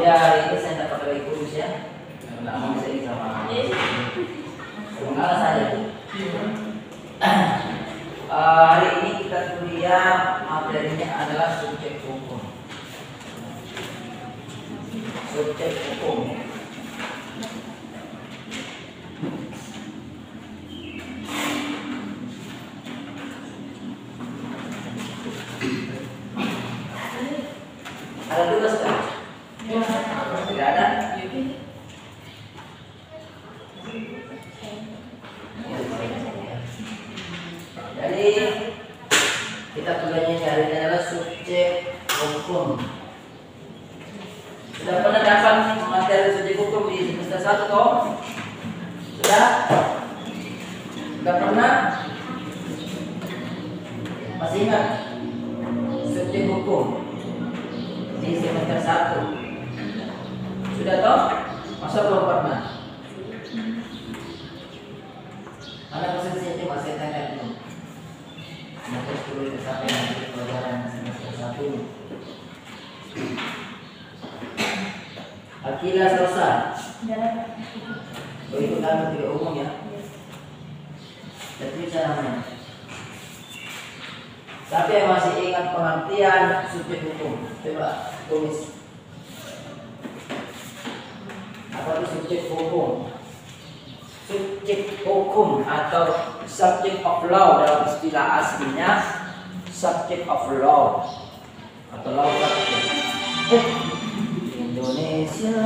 Ya, ini saya dapat dari kurus ya. Nggak mau saya sama mengalah saya. Hari ini kita kuliah materinya adalah subjek hukum. Subjek hukum. Ada tugas kan? Tidak ada. Jadi kita kuliahnya hari ini adalah subjek hukum. Sudah pernah dapat materi subjek hukum di semester 1 toh? Sudah? Sudah pernah? Masih ingat subjek hukum di semester 1? Sudah toh? Masa belum pernah? Mana posisinya coba saya tanya dulu. Semester 10 itu sampai nanti pelajaran semester 1. Akila selesai. Oh itu kan tidak umum ya. Jadi saya namanya. Tapi yang masih ingat pengertian subjek hukum, coba tulis. Apa itu subjek hukum? Subjek hukum atau subject of law dalam istilah aslinya subject of law atau law subject. Indonesia.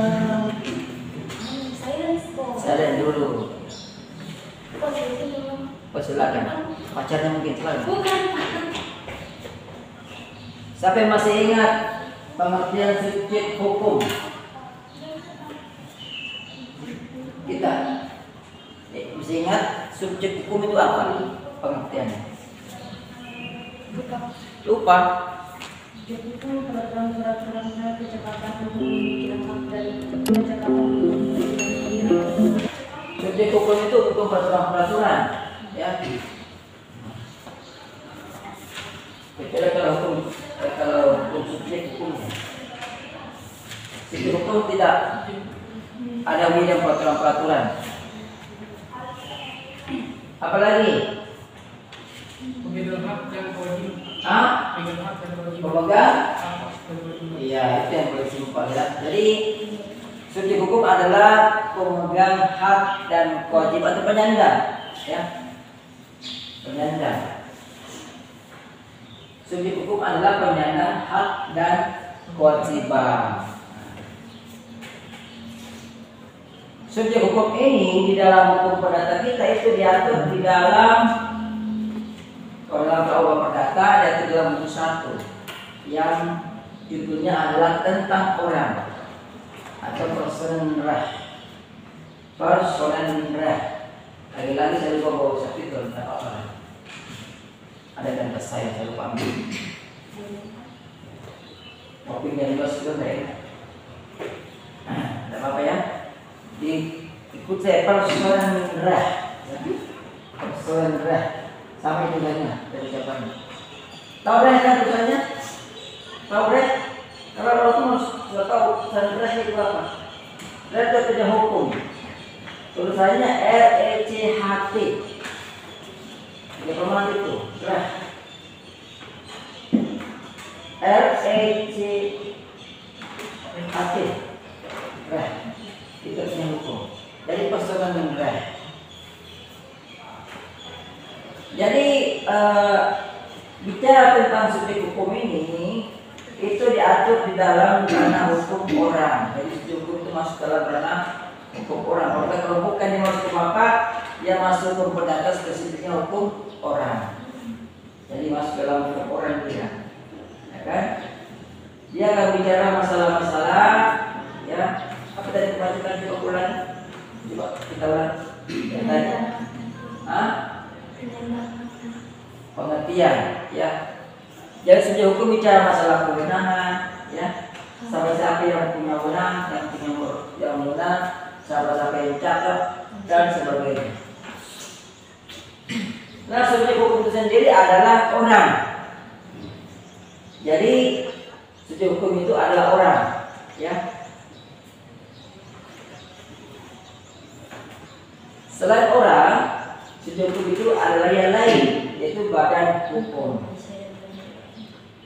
Silent dulu. Oh silakan. Pacarnya mungkin silakan. Bukan. Siapa yang masih ingat pengertian subjek hukum? Kita masih ingat subjek hukum itu apa pengertiannya? Lupa. Subjek hukum peraturan-peraturan kecepatan hukum dilengkap dari kecepatan Subjek hukum itu untuk peraturan-peraturan, ya. Kira kalau hukum, kalau subjek hukum, subjek hukum tidak ada bidang peraturan-peraturan. Apalagi? Pemegang hak dan kewajiban. Pemegang hak dan kewajiban. Pemegang? Iya, itu yang paling simpel ya. Jadi subjek hukum adalah pemegang hak dan kewajiban atau penyandang, ya. Penyandang. Subjek hukum adalah penyandang hak dan kewajiban. Subjek hukum ini di dalam hukum perdata kita itu diatur di dalam KUH Perdata diatur dalam buku 1 yang judulnya adalah tentang orang atau personal right. Personal right. Lagi-lagi saya lupa bawa subtitle, tidak apa-apa. Ada dan saya lupa ambil. Kopinya juga sudah ya. Tidak apa-apa ya. Ikut saya personal right. Personal right. Sampai tulisannya dari siapanya. Tahu deh kan tulisannya? Tahu deh? Kalau kamu sudah tahu personal right itu apa? Right itu punya hukum. Tulisannya RECHT. Ini pemandu itu, right. RECHT. Right. Itu punya hukum. Jadi personal right. Jadi bicara tentang subjek hukum ini itu diatur di dalam ranah hukum orang. Jadi subjek hukum itu masuk dalam ranah hukum orang. Maka kalau bukan yang masuk hukum apa, dia masuk hukum perdata spesifiknya hukum orang. Jadi masuk dalam hukum orang dia, ya kan? Dia akan bicara masalah-masalah, ya. Apa tadi kebacakan juga ulang? Coba kita ulang. Ya tadi. Hah? pengertian, ya. Jadi subjek hukum bicara masalah kewenangan, ya. Siapa yang punya wewenang, yang wewenang, siapa yang mencatat dan sebagainya. Nah, subjek hukum itu sendiri adalah orang. Jadi subjek hukum itu adalah orang, ya. Selain orang, subjek hukum itu adalah yang lain, yaitu badan hukum.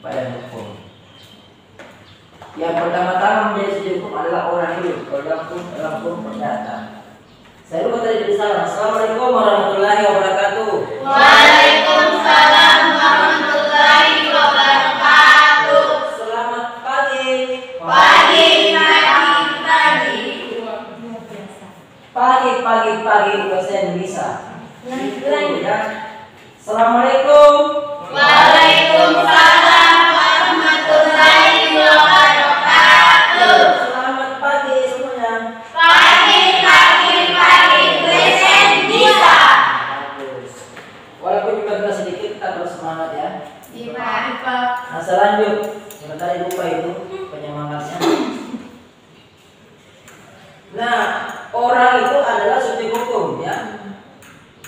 Badan hukum. Yang pertama-tama menjadi subjek hukum adalah orang itu, dalam hukum perdata. Saya lupa tadi bersalah. Assalamualaikum warahmatullahi wabarakatuh. Waalaikumsalam warahmatullahi wabarakatuh. Selamat pagi. Pagi. Pagi bahasa Indonesia. Ya. Assalamualaikum. Waalaikumsalam warahmatullahi wabarakatuh. Selamat pagi semuanya. Pagi. Bahasa Indonesia. Bagus. Walaupun juga kita sedikit, kita terus semangat ya. Ipa. Nah, selanjut, yang tadi lupa itu penyemangatnya. Nah, orang itu adalah subjek hukum, ya.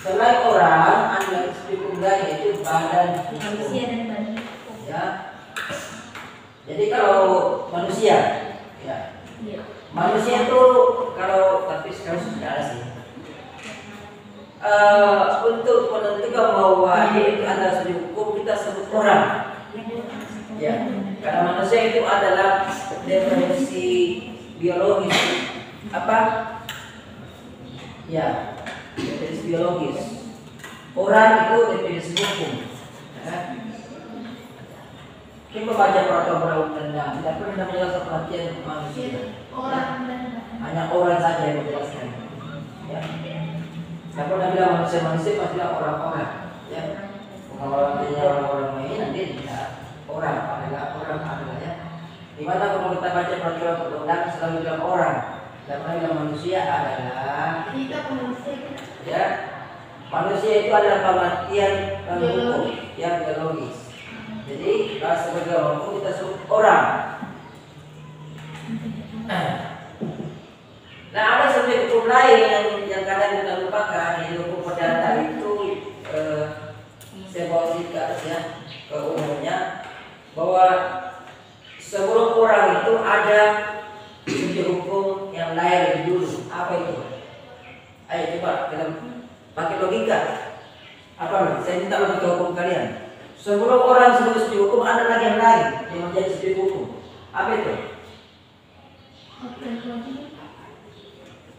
Selain orang, ada subjek hukum lain yaitu badan hukum. Manusia dan badan hukum. Ya. Jadi kalau manusia, ya. Iya. Manusia itu kalau tapi sekarang sudah ada sih. Untuk menentukan bahwa dia itu adalah subjek hukum, kita sebut orang. Ya, karena manusia itu adalah definisi biologis. Apa? Ya, definisi biologis. Orang itu definisi hukum. Ya. Kita baca peraturan perundang-undang, tidak pernah menjelaskan perhatian manusia. Orang dan Hanya orang saja yang menjelaskan. Ya. Tidak pernah bilang manusia pastilah orang-orang. Ya. Bukan orang-orang main, nanti tidak. Orang adalah ya. Dimana kalau kita baca peraturan perundang selalu bilang orang. Dan bilang manusia adalah kita manusia. ya, manusia itu adalah pengertian hukum yang biologis. Jadi kalau sebagai hukum kita sebut orang. Nah, ada subjek hukum lain yang kadang kita lupakan, yaitu hukum perdata itu saya bawa sedikit ya ke umumnya bahwa sebelum orang itu ada subjek hukum yang lain lebih dulu. Apa itu? Ayo coba kita pakai logika. Apa? Saya minta logika hukum kalian. Sebelum orang sebut subjek hukum ada lagi yang lain yang menjadi subjek hukum. Apa itu?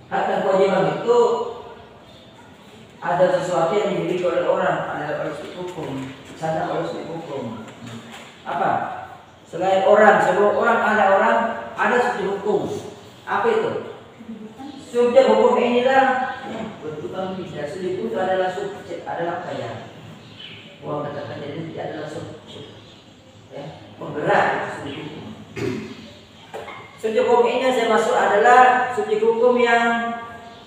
Hak dan kewajiban itu ada sesuatu yang dimiliki oleh orang, adalah oleh subjek hukum, sana oleh subjek hukum. Apa? Selain orang, sebelum orang, ada subjek hukum. Apa itu? Subjek hukum inilah bentukan bisa. Subjek itu adalah subjek, adalah kaya. Uang katakan jadi adalah subjek. Ya, penggerak itu subjek hukum. Subjek hukum ini yang saya maksud adalah subjek hukum yang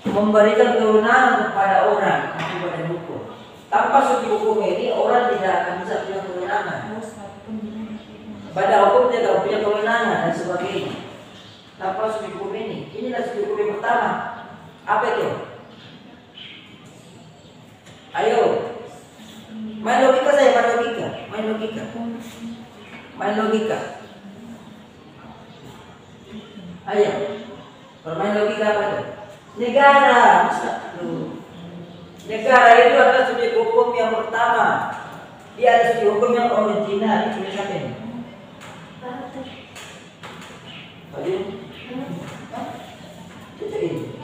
memberikan kewenangan kepada orang kepada hukum. Tanpa subjek hukum ini orang tidak akan bisa punya kewenangan. Pada hukum dia tidak punya kewenangan dan sebagainya. Tanpa subjek hukum ini, inilah subjek hukum yang pertama. Apa itu? Ayo, main logika saya, main logika. Ayo, bermain logika apa itu? Negara, negara itu adalah subjek hukum yang pertama. Dia ada subjek hukum yang original. Itu siapa ini? Tadi? Itu ini.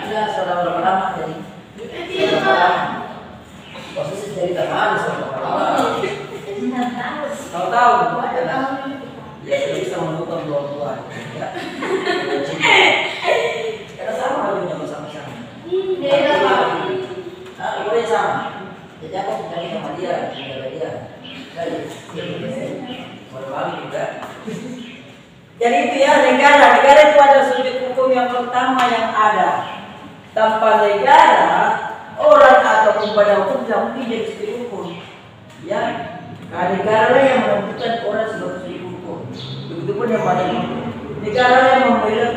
Ada saudara lama jadi. Posisi jadi teman saudara. Kau tahu? Ya, kita bisa menutup dua-dua. Ya. Karena sama bajunya bersama-sama. Nah, boleh sama. Jadi aku cari sama dia, menjaga dia. Boleh juga. Jadi itu ya negara itu ada subjek hukum yang pertama yang ada. tanpa negara orang ataupun pada hukum tidak mungkin jadi subjek hukum. Ya, karena negara lah yang menentukan orang sebagai subjek hukum. Begitupun yang pada negara yang memberikan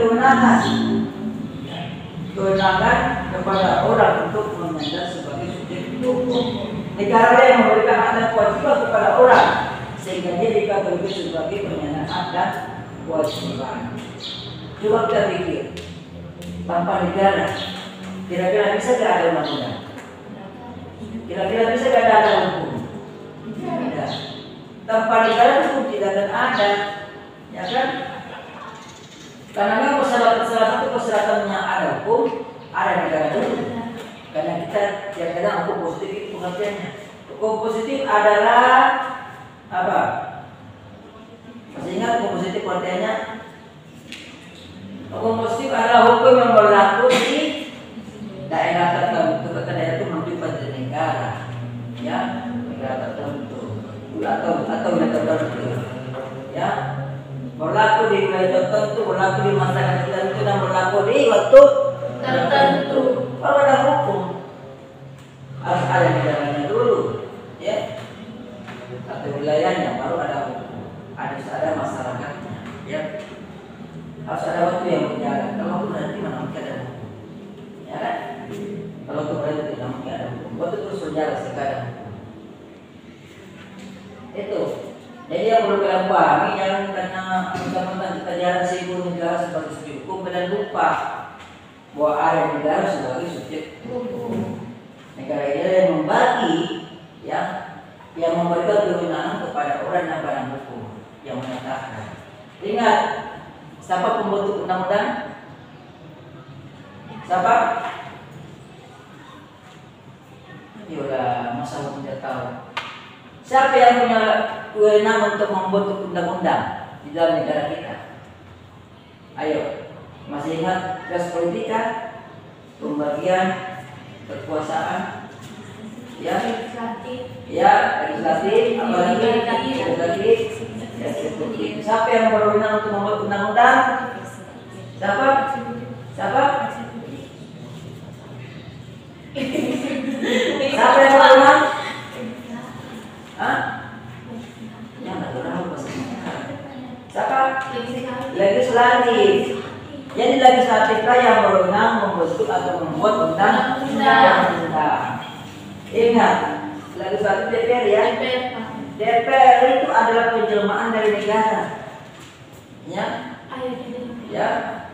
kewenangan kepada orang untuk menyandang sebagai subjek hukum. Negara yang memberikan hak dan kewajiban kepada orang sehingga dia dikategorikan sebagai penyandang hak dan kewajiban. Coba kita pikir, tanpa negara, kira-kira bisa tidak ada undang-undang? Kira-kira bisa tidak ada hukum? Tidak. Tanpa negara hukum tidak akan ada, ya kan? Karena memang salah satu persyaratan yang ada hukum, ada negara dulu. Karena kita kadang-kadang hukum positif itu pengertiannya. Hukum positif adalah apa? Masih ingat hukum positif pengertiannya? Hukum positif adalah hukum yang berlaku di daerah tertentu. Kata daerah itu menunjuk pada negara, ya, negara tertentu atau negara tertentu, ya, berlaku di wilayah tertentu, berlaku di masyarakat tertentu dan berlaku di waktu tertentu. Kalau ada hukum harus ada negaranya dulu, ya, atau wilayahnya baru ada hukum, ada masyarakatnya, ya. Harus ada waktu yang berjalan. Kalau waktu berhenti mana mungkin ada hukum, ya kan? Kalau waktu berhenti tidak mungkin ada hukum. Waktu terus berjalan sekarang. Itu. Jadi yang perlu kita pahami jangan karena mentang-mentang kita jalan seribu negara sebagai subjek hukum dan lupa bahwa ada negara sebagai subjek hukum. Negara ini yang membagi, ya, yang memberikan kewenangan kepada orang dan badan hukum yang menetapkan. Ingat. Siapa pembentuk undang-undang? Siapa? Yolah, masa aku tidak tahu. Siapa yang punya kewenangan untuk membentuk undang-undang di dalam negara kita? Ayo, masih ingat gas politika, pembagian kekuasaan, ya, legislatif, apalagi legislatif. Siapa yang berwenang untuk membuat undang-undang? Siapa? Siapa? Siapa yang berwenang? Hah? Yang tak tahu bahasanya. Siapa? Legislatif. Jadi legislatiflah yang berwenang membentuk atau membuat undang-undang. Ingat, legislatif DPR ya. DPR itu adalah penjelmaan dari negara, ya, ya,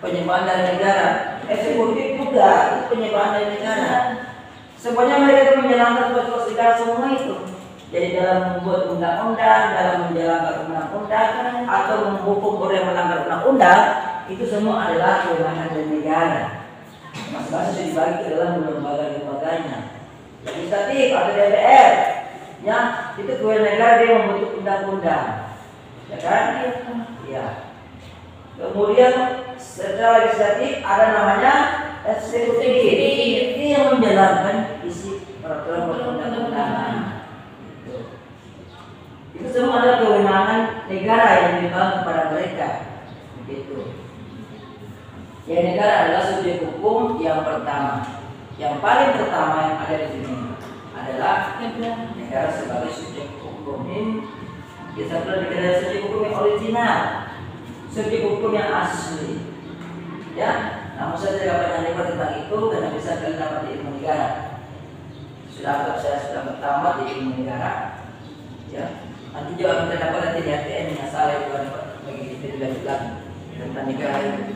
penjelmaan dari negara. Eksekutif juga itu penjelmaan dari negara. Semuanya mereka itu menjalankan tugas negara semua itu. Jadi dalam membuat undang-undang, dalam menjalankan undang-undang, atau menghukum orang yang melanggar undang-undang, itu semua adalah kewenangan dari negara. Masing-masing dibagi ke dalam lembaga-lembaganya. Legislatif atau DPR. Ya, itu kewenangan negara dia membentuk undang-undang, ya kan? Ya. Kemudian secara legislatif ada namanya eksekutif, ini yang menjalankan isi peraturan perundang-undangan. Itu semua adalah kewenangan negara yang diberikan kepada mereka, begitu. Ya, negara adalah subjek hukum yang pertama, yang paling pertama yang ada di sini adalah negara sebagai subjek hukum. Ini kita bilang negara subjek hukum yang original, subjek hukum yang asli. Ya, namun saya tidak banyak lebar tentang itu karena bisa kalian dapat di ilmu negara. Sudah anggap saya sudah bertamat di ilmu negara. Ya, nanti juga kita dapat nanti di ATM yang salah itu dapat bagi kita lanjut tentang negara itu.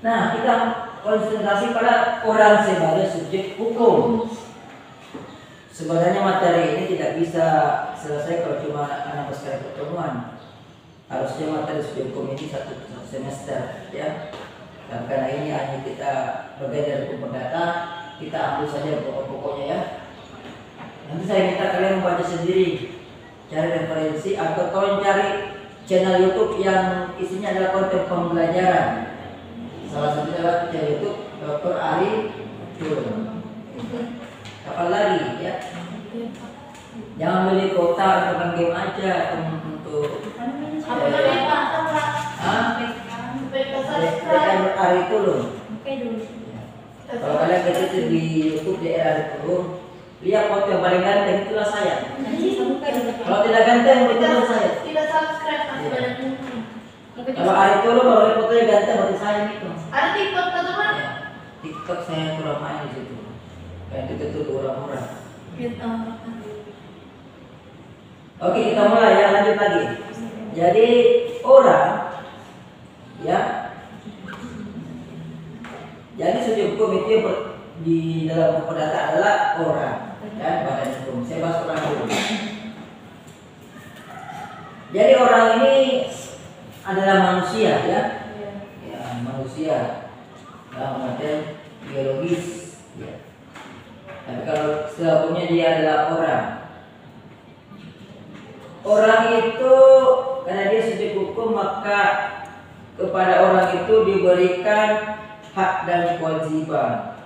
Nah, kita konsentrasi pada orang sebagai subjek hukum. Sebenarnya materi ini tidak bisa selesai kalau cuma anak sekali pertemuan. Harusnya materi subjek hukum ini satu semester, ya. Dan karena ini hanya kita bagian dari hukum perdata, kita ambil saja pokok-pokoknya, ya. Nanti saya minta kalian membaca sendiri, cari referensi atau tolong cari channel YouTube yang isinya adalah konten pembelajaran. Salah satunya adalah channel YouTube Dr. Ari Jul. Kapan lagi, ya? Jangan beli kota untuk game aja untuk Dr. Ari itu loh. Kalau kalian ketik di YouTube di era itu, lihat foto yang paling ganteng itulah saya. Kalau tidak ganteng itulah saya. Tidak subscribe masih banyak mungkin. Kalau hari itu lo baru lihat fotonya ganteng berarti saya itu. Ada TikTok teman-teman? Ya, TikTok saya kurang main di situ. Kayak itu tuh orang-orang. Oke, kita mulai ya, lanjut lagi. Jadi orang ya. Jadi subjek hukum itu di dalam hukum perdata adalah orang dan badan hukum. Saya bahas orang dulu. Jadi orang ini adalah manusia ya. Ya, manusia dalam artian biologis ya. Tapi kalau istilah hukumnya dia adalah orang. Orang itu karena dia subjek hukum maka kepada orang itu diberikan hak dan kewajiban.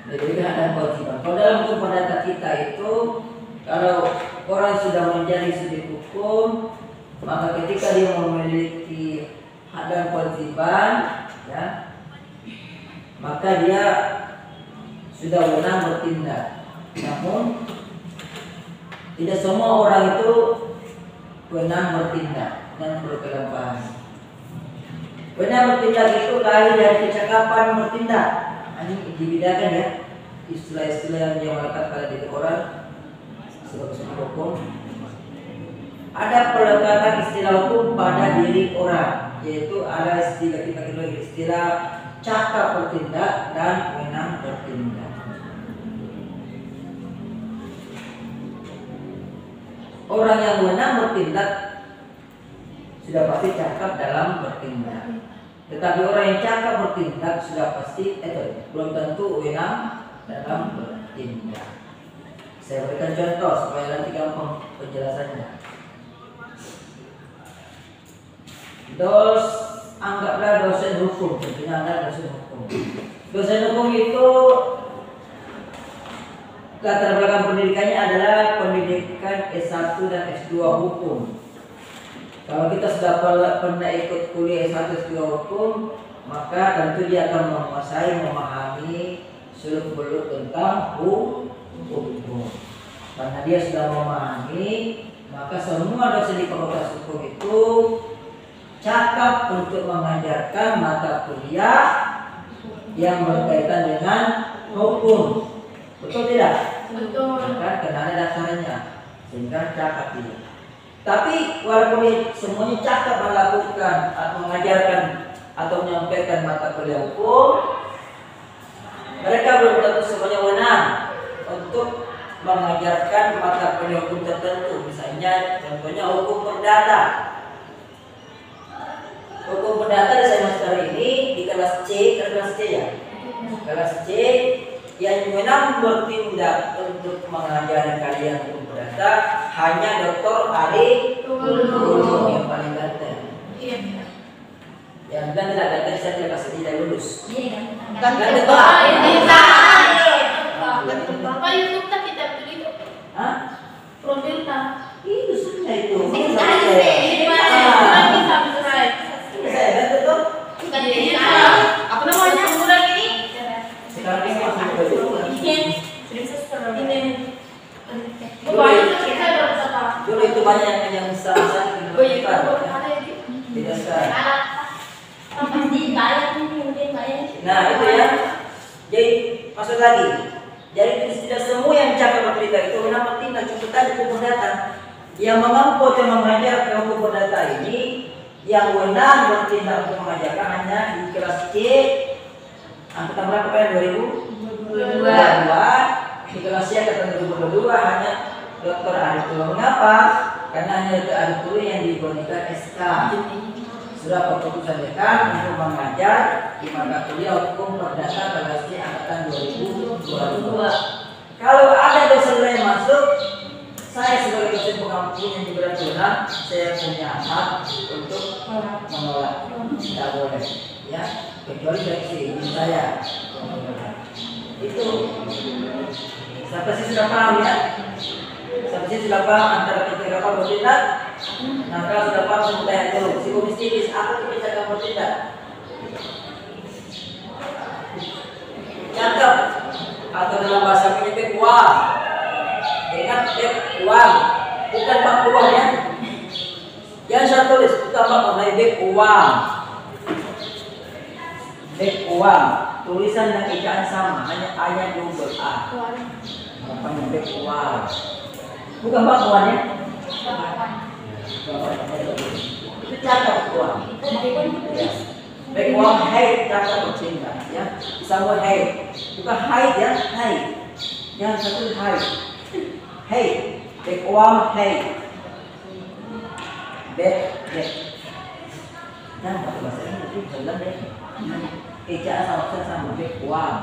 Diberikan hak dan kewajiban. Kalau dalam hukum perdata kita itu kalau orang sudah menjadi subjek hukum maka ketika dia memiliki hak dan kewajiban ya, maka dia sudah wewenang bertindak. Namun tidak semua orang itu wewenang bertindak dan berkelambahan. Wewenang bertindak itu lahir dari kecakapan bertindak. Ini dibedakan ya istilah-istilah yang melekat pada diri orang sebagai hukum. Ada pelekatan istilah hukum pada diri orang, yaitu ada istilah kita kenal istilah cakap bertindak dan wewenang bertindak. Orang yang wewenang bertindak sudah pasti cakap dalam bertindak. Tetapi orang yang cakap bertindak sudah pasti belum tentu wewenang dalam bertindak. Saya berikan contoh supaya nanti gampang penjelasannya. Anggaplah dosen hukum, tentunya Anda dosen hukum. Dosen hukum itu latar belakang pendidikannya adalah pendidikan S1 dan S2 hukum. Kalau kita sudah pernah ikut kuliah S1 S2 hukum, maka tentu dia akan menguasai, memahami seluk-beluk tentang hukum. Karena dia sudah memahami, maka semua dosen di fakultas hukum itu cakap untuk mengajarkan mata kuliah yang berkaitan dengan hukum. Betul tidak? Betul. Kan karena ada dasarnya sehingga cakap dia. Tapi walaupun dia semuanya cakap melakukan atau mengajarkan atau menyampaikan mata kuliah hukum, mereka belum tentu semuanya wewenang untuk mengajarkan mata kuliah hukum tertentu. Misalnya contohnya hukum perdata. Hukum perdata di semester ini di kelas C, kelas C ya. Kelas C yang wewenang bertindak untuk mengajari kalian hukum perdata hanya Dr. Ali Tulung yang paling ganteng. Iya. Yang bilang tidak ganteng saya tidak kasih tidak lulus. Ganteng Pak YouTube tak kita beli. Hah? Profil tak. Itu sudah itu. Saya ganteng tuh. Apa namanya? Kurang ini. Sekarang ini masih berdua. Dulu itu banyak yang besar-besar tidak sekarang. Nah itu ya. Jadi maksud lagi. Jadi tidak semua yang cakap bertindak itu benar bertindak. Cukup tadi hukum perdata yang mengampu atau mengajar hukum perdata ini yang wewenang bertindak untuk mengajarkan hanya di kelas C angkatan berapa kalian 2022 di kelas C angkatan 2022 hanya Dr. Arif Tulung. Mengapa? Karena hanya Dr. Arif Tulung yang diberikan SK surat keputusan dekan untuk mengajar di mata kuliah hukum perdata kelas C angkatan 2022. Kalau ada dosen lain masuk, saya sebagai dosen pengampu yang diberi wewenang, saya punya hak untuk menolak. Tidak boleh, ya, kecuali dari saya. Itu sampai sih sudah paham ya? Sampai sih sudah paham antara ketika apa bertindak? Nah kalau sudah paham saya tanya dulu, psikomistis apa itu bisa kamu bertindak? Cakep. Atau dalam bahasa punya bek uang. Ingat bek uang, bukan bak uang ya. Yang saya tulis bukan bak uang, bek uang. Bek uang. Tulisan dan ejaan sama, hanya double A. Namanya bek uang. Bukan bak uang ya. Itu cakep uang. Bek uang hate cakep bercinta ya. Sama hate. Bukan hide ya, hide. Yang satu hide. Hate. Bek uang hate. Bek. Jangan pakai bahasa Inggris, jalan deh. Ejaan sama bek uang.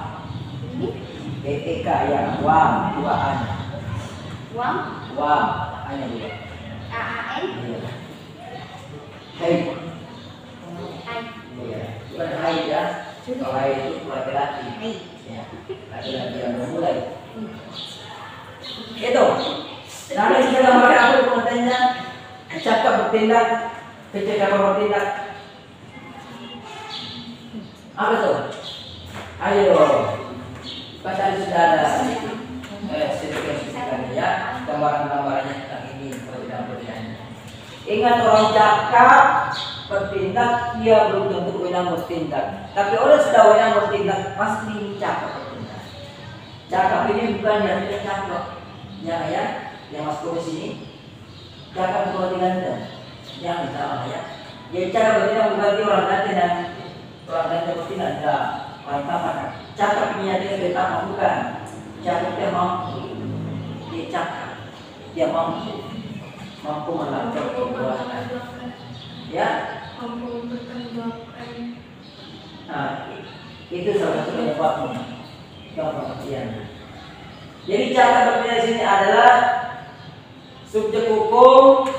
BEK ya, uang, dua A. Uang. Uang, hanya dua. AAN. Hate. Hai. Iya. Bukan hide ya. Kalau hide itu laki-laki. Ya, laki-laki yang memulai. Itu. Nanti kita gambarkan apa kontennya? Cakap bertindak, kecil bertindak. Apa tuh? Ayo. Baca sudah ada sertifikat ya, gambaran-gambarannya tentang ini perbedaan-perbedaannya. Ingat orang cakap bertindak, dia belum tentu wenang bertindak. Tapi orang sudah wenang bertindak pasti cakap bertindak. Cakap ini bukan yang tidak cakap, ya, yang masuk ke sini. Cakap itu berarti ganda, yang salah ya. Jadi cakap bertindak berarti orang ganda dan orang ganda bertindak ada. Mantap, cakapnya dia betapa bukan. Cakap dia mampu, dia cakap, dia mampu melakukan perbuatan. Ya. Nah, itu salah satu penyebabnya. Yang pengertian. Jadi cakap bertindak di sini adalah subjek hukum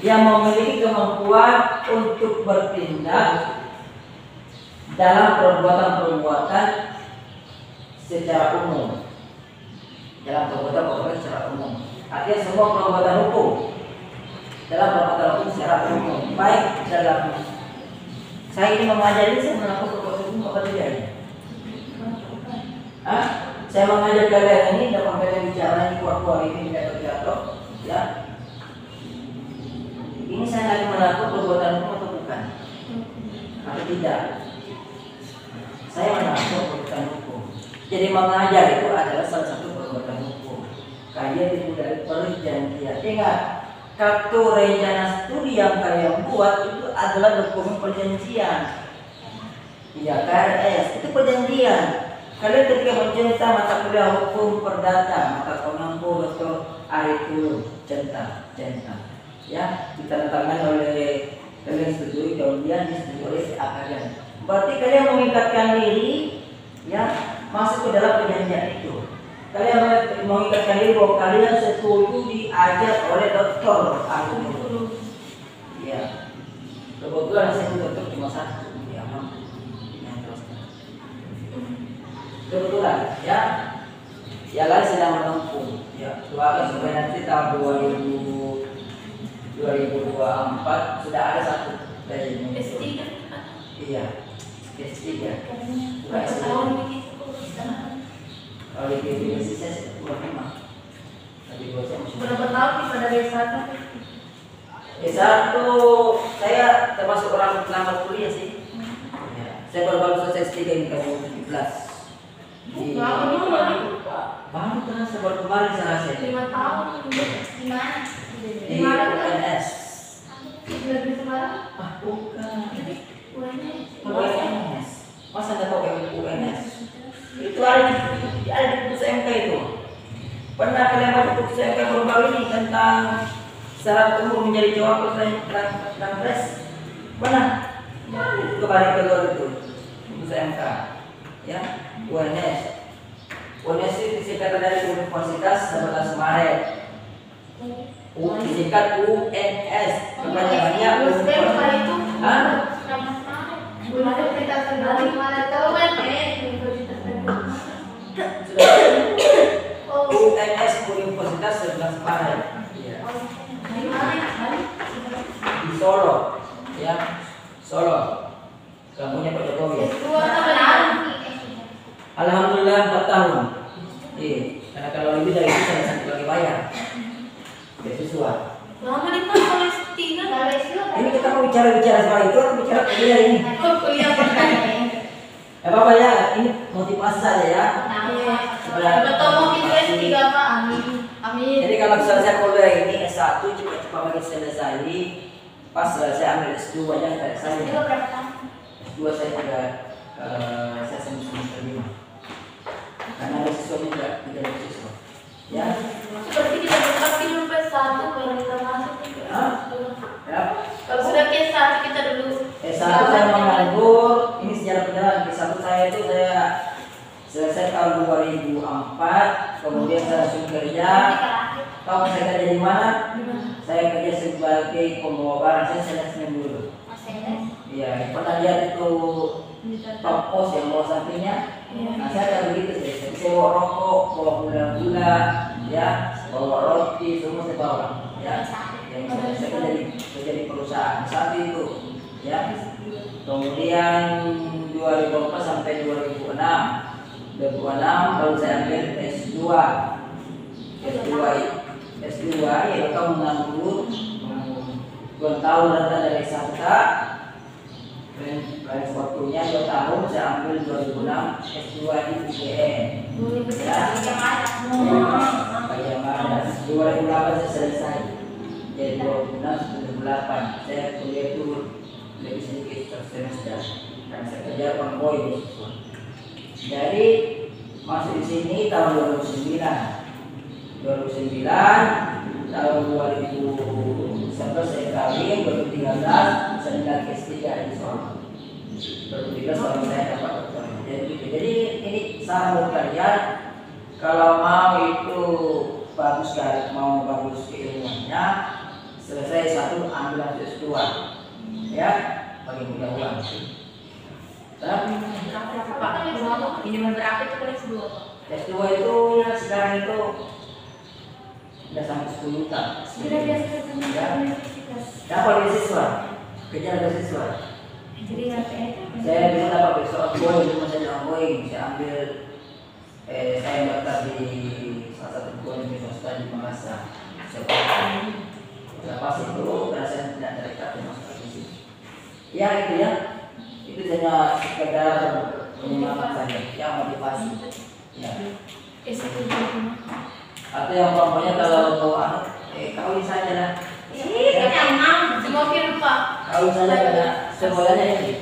yang memiliki kemampuan untuk bertindak dalam perbuatan-perbuatan secara umum. Dalam perbuatan-perbuatan secara umum. Artinya semua perbuatan hukum. Dalam perbuatan hukum secara umum. Baik dalam saya ini mengajari, saya melakukan perbuatan hukum apa tidak ya? Saya mengajar kalian ini dapat kalian bicara ini kuat-kuat ini jatuh-jatuh, ya. Ini saya lagi melakukan perbuatan hukum atau bukan? Atau tidak? Saya melakukan perbuatan hukum. Jadi mengajar itu adalah salah satu perbuatan hukum. Kalian itu dari perjanjian. Ingat, kartu rencana studi yang kalian buat itu adalah dokumen perjanjian. Iya, KRS itu perjanjian. Kalian ketika mencinta mata kuliah hukum perdata, mata pengampu atau itu cinta. Ya, ditandatangani oleh kalian setujui, kemudian disetujui oleh si akademi. Berarti kalian mengikatkan diri, ya, masuk ke dalam perjanjian itu. Kalian mengikatkan diri bahwa kalian setuju diajar oleh dokter ahli. Ya, kebetulan saya dokter cuma satu, ya, kebetulan, ya. Ya lain sedang menempuh, ya. Doakan supaya nanti tahun 2024 sudah ada satu dari S3. Iya. S3. Bukan S3. Kalau di PBS saya kurang memang. Tapi dua saya masih. Berapa tahun kita dari sana? S1 saya termasuk orang lambat kuliah sih. Ya. Saya baru selesai S3 ini tahun 2017. Baru terasa baru kemarin saya rasa. 5 tahun. Di mana? Di UNS. Di negeri Semarang. Bukan. UNS. Masa nggak tahu UNS? Itu ada di putusan MK itu. Pernah kalian baca putusan MK baru-baru ini tentang syarat umur menjadi cawapres dan pres? Pernah? Itu kemarin kedua itu putusan MK. Ya, UNS. UNS itu disingkatan dari Universitas 11 Maret. Disingkat UNS. Kepanjangannya Universitas itu. Hah? Universitas Terbalik mana tahu kan? UNS Universitas 11 Maret. Iya. Di Solo. Ya. Solo. Kamunya Pak Jokowi. S2 apa lagi? Alhamdulillah 4 tahun. Iya, karena kalau lebih dari itu saya sampai lagi bayar. Beasiswa. Lama nih Pak kalau S3 Kalau S2 Ini kita mau bicara soal itu atau bicara kuliah ini? Oh, kuliah Apa ya? Ini motivasi saja ya. Siapa tahu mau itu S3 Pak. Amin. Amin. Jadi kalau selesai kuliah ini S1 cepat-cepat lagi selesai. Pas selesai ambil S2 aja kayak saya. S2 berapa tahun? S2 saya sudah saya semester 5. Karena beasiswa juga tidak beasiswa. Ya. Seperti kita berpakti dulu S1 baru kita masuk. Hah? Ya. Kalau sudah ke S1 kita dulu. S1 saya mau nganggur. Ini sejarah perjalanan. S1 saya itu saya selesai tahun 2004. Kemudian saya langsung kerja. Tahu saya kerja di mana? Saya kerja sebagai pembawa barang. Saya sales dulu. Iya, pernah lihat itu top post yang bawah sampingnya. Nah, saya kayak begitu sih. Saya bawa rokok, bawa gula-gula, ya, bawa roti, semua saya bawa. Ya, yang saya kerja di perusahaan saat itu. Ya, kemudian 2004 sampai 2006. 2006 baru saya ambil S2. S2 ya kamu menganggur 2 tahun datang dari Santa. Dan waktunya 2 tahun saya ambil 2006 S2 di UGM. Ya, bagaimana? 2008 saya selesai. Jadi 2006 2008 saya kuliah itu lebih sedikit per semester. Dan saya kerja konvoy. Jadi masuk di sini tahun 2009 tahun 2011 saya kawin, 2013 saya lagi S3 di Solo. 2013 tahun saya dapat dokter. Jadi ini saran buat kalian kalau mau itu bagus sekali, mau bagus keilmuannya, selesai satu ambil S2 ya, bagi mudah uang. Minimal berapa itu kalau S2? S2 itu ya sekarang itu udah sampai 10 juta. Sudah biasa Ya. Dapat beasiswa, kejar beasiswa. Jadi Saya bisa dapat beasiswa ongoing, cuma saya ongoing. Saya ambil, saya daftar di salah satu kuliah swasta di Makassar. Lepas itu, karena saya tidak terikat dengan masuk di sini. Ya itu ya. Itu hanya sekedar penyemangat saja, yang motivasi. Ya. Atau yang pokoknya kalau mau kawin saja lah. Semakin lupa. Kawin saja karena semuanya ini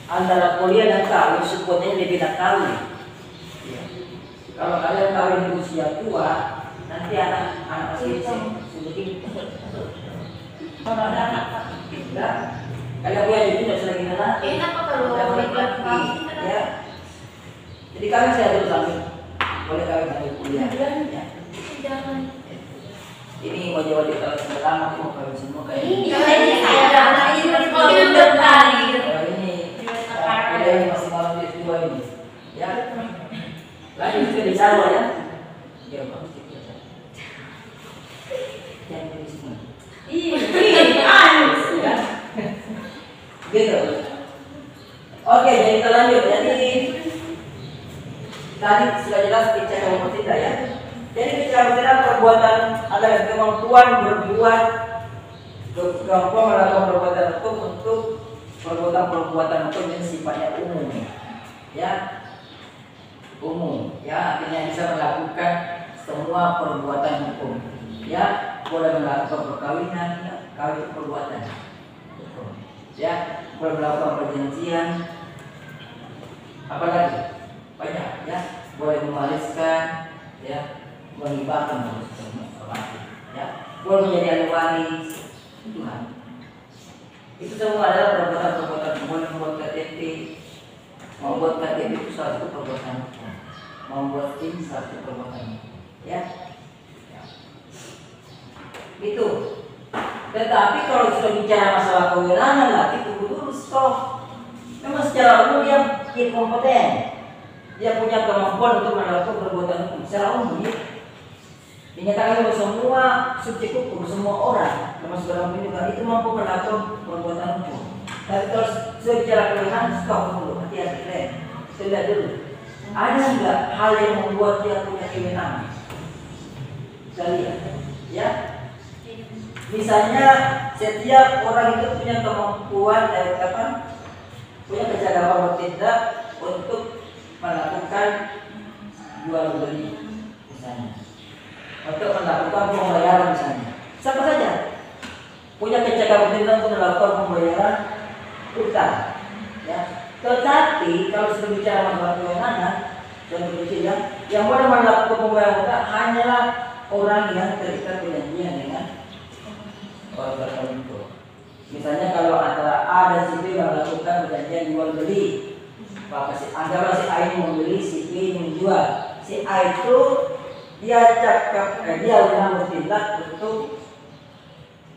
antara kuliah dan kawin sebutnya lebih nak kawin. Ya. Kalau kalian kawin di usia tua, nanti anak sedikit. Kalau ada anak, tidak. Kalian punya jadi tidak selagi anak. Enak kok kalau iklan kawin. Ya. Jadi kawin saya terus sambil boleh kawin sambil kuliah. Ya. Jangan. Ini wajib-wajib kalau pertama mau kawin semua kayak ini. Semakin berkali. Kalau ini masih malam di dua ini. Ya. Lagi juga di Jawa ya. Ya bagus itu. Yang di sini. Ya. Gitu. Oke, jadi kita lanjut. Jadi tadi sudah jelas bicara umur tidak ya. Jadi bicara perbuatan adalah kemampuan berbuat, kemampuan melakukan perbuatan hukum untuk perbuatan hukum yang sifatnya umum, ya, umum, ya, artinya bisa melakukan semua perbuatan hukum, ya, boleh melakukan perkawinan, ya, kawin perbuatan hukum, ya, boleh melakukan perjanjian, apalagi banyak, ya, boleh mewariskan, ya, menghibahkan ya, boleh menjadi ahli waris Tuhan. Itu semua adalah perbuatan-perbuatan. Boleh membuat KTP, membuat KTP itu salah satu perbuatan, membuat SIM salah satu perbuatan, ya. Itu. Tetapi kalau sudah bicara masalah kewenangan lah, itu dulu stop. Memang secara umum dia kompeten, dia punya kemampuan untuk melakukan perbuatan hukum secara umum. Ya. Dinyatakan oleh semua subjek hukum, semua orang, termasuk dalam ini juga itu mampu melakukan perbuatan hukum. Tapi kalau sudah bicara kewenangan, stop dulu, hati-hati, sudah dulu. Ada nggak hal yang membuat dia punya kewenangan? Kita lihat, ya. Misalnya setiap orang itu punya kemampuan punya kecakapan bertindak untuk melakukan jual beli misalnya, untuk melakukan pembayaran misalnya. Siapa saja punya kecakapan bertindak untuk melakukan pembayaran utang, ya. Tetapi kalau sudah bicara masalah kewenangan, contoh kecil yang boleh melakukan pembayaran utang hanyalah orang yang terikat perjanjian dengan orang tertentu. Misalnya kalau antara A dan si B melakukan perjanjian jual beli, maka anggaplah si A ini membeli, si B menjual. Si A itu dia memang bertindak untuk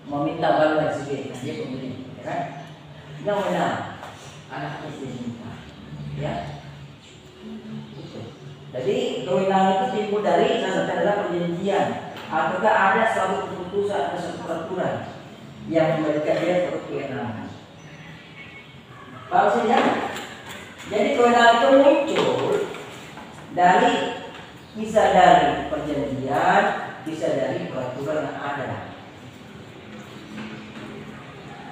meminta barang dari si B, dia pembeli, ya kan? Dia menang, anak istri minta, ya. Jadi kewenangan itu timbul dari salah satu adalah perjanjian, ataukah ada suatu keputusan atau suatu peraturan yang memberikan dia suatu kewenangan. Paham saja? Jadi kewenangan itu muncul bisa dari perjanjian, bisa dari peraturan yang ada.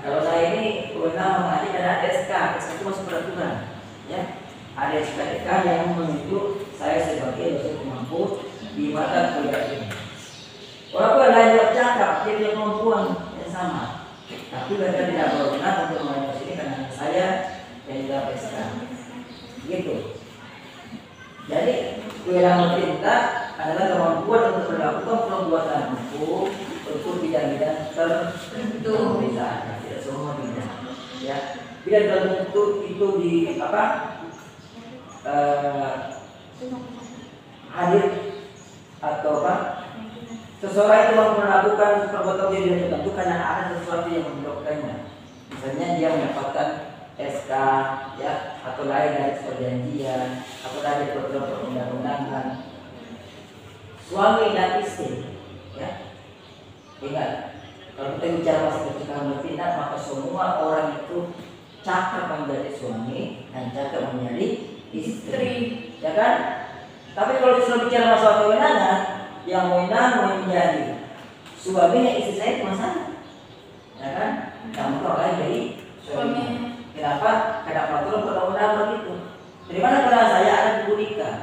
Kalau saya ini kewenangan mengaji ada SK itu masuk peraturan, ya. Ada SK yang menunjuk saya sebagai dosen pemampu di mata kuliah ini. Walaupun lain bercakap, dia punya kemampuan yang sama, tapi mereka tidak berwenang untuk mengajar sini karena saya yang tidak SK. Gitu. Jadi kewenangan perintah adalah kemampuan untuk melakukan perbuatan hukum untuk bidang-bidang tertentu, misalnya tidak semua bidang, ya. Bidang tertentu itu di hadir atau seseorang itu melakukan perbuatan dia tertentu karena ada sesuatu yang menyebabkannya. Misalnya dia mendapatkan SK, ya, atau lain dari perjanjian, atau dari peraturan perundang-undangan. Suami dan istri, ya. Ingat, kalau kita bicara masalah percakapan bertindak, maka semua orang itu cakap menjadi suami dan cakap menjadi istri, ya kan? Tapi kalau sudah bicara masalah kewenangan, yang menang menjadi suaminya istri saya cuma saya, ya kan? Kamu lain dari suami. Kenapa? Karena peraturan perundang-undangan begitu. Dari mana karena saya ada buku nikah?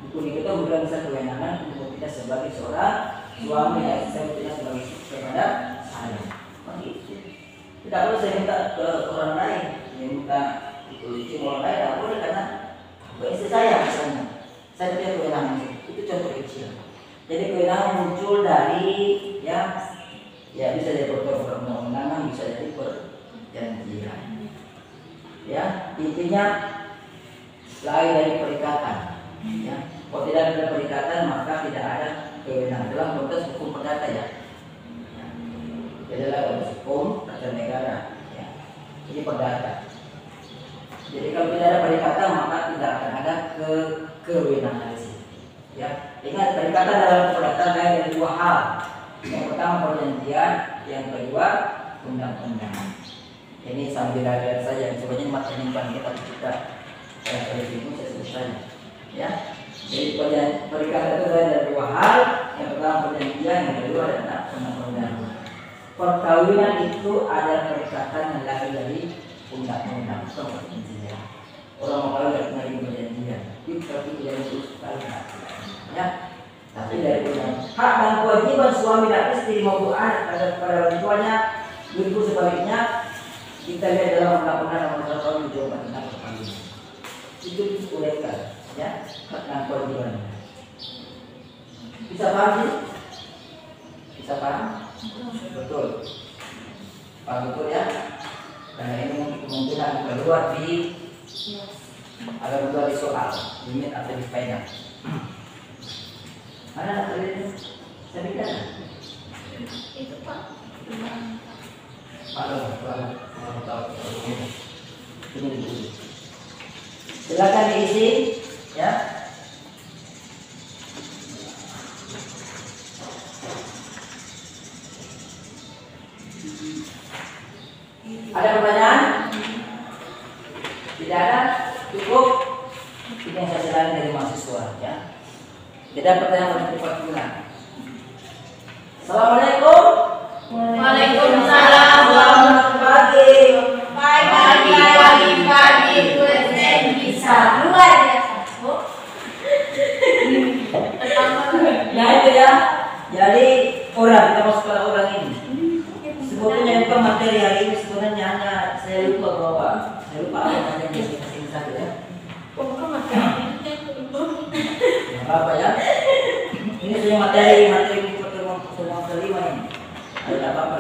Buku nikah itu bukan bisa kewenangan untuk kita sebagai seorang suami, ya, saya tidak sebagai kepada saya. Begitu. Tidak perlu saya minta ke orang lain, minta itu orang lain tidak boleh karena istri saya misalnya. Saya tidak kewenangan itu contoh kecil. Jadi kewenangan muncul dari ya bisa dari peraturan perundang-undangan, bisa dari perjanjian. Ya, intinya lain dari perikatan. Ya, kalau tidak ada perikatan maka tidak ada kewenangan dalam konteks hukum perdata, ya. Adalah konteks hukum tata negara. Ya, ini perdata. Jadi kalau tidak ada perikatan maka tidak akan ada kewenangan di sini. Ya, ingat perikatan dalam perdata lain dari dua hal. Yang pertama perjanjian, yang kedua undang-undangan. Ini sambil lihat saja, sebenarnya materi yang kita dari itu saya selesai, ya. Jadi perikatan itu ada dua hal. Yang pertama perjanjian, yang kedua adalah undang-undangan. Perkawinan itu ada perikatan yang lahir dari undang-undang. Orang mau kawin dari perjanjian, itu tapi tidak sekali, ya. Tapi dari undang hak dan kewajiban suami dan istri maupun anak pada orang tuanya, begitu sebaliknya. Kita lihat dalam undang-undang nomor 1 tahun 2004 tentang perkawinan. Itu dibolehkan, ya, hak dan kewajiban. Bisa paham sih? Bisa paham? Betul. Paham betul, ya? Karena ini kemungkinan keluar ada dua di soal, limit atau di final. Mana tadi? Saya bilang. Itu Pak. Silakan diisi, ya. Ada pertanyaan? Tidak ada? Cukup? Kita yang saya selain dari mahasiswa ya. Beda pertanyaan untuk 4 bulan. Assalamualaikum. Waalaikumsalam. Selamat pagi. Pagi, present bisa. Luar biasa. Nah itu ya. Jadi orang kita masuk ke orang ini. Sebetulnya bukan materi hari ini sebenarnya hanya saya lupa bahwa saya lupa apa yang masing-masing satu ya. Apa ya? Ini sudah materi pertemuan kelima ini. Ada apa apa?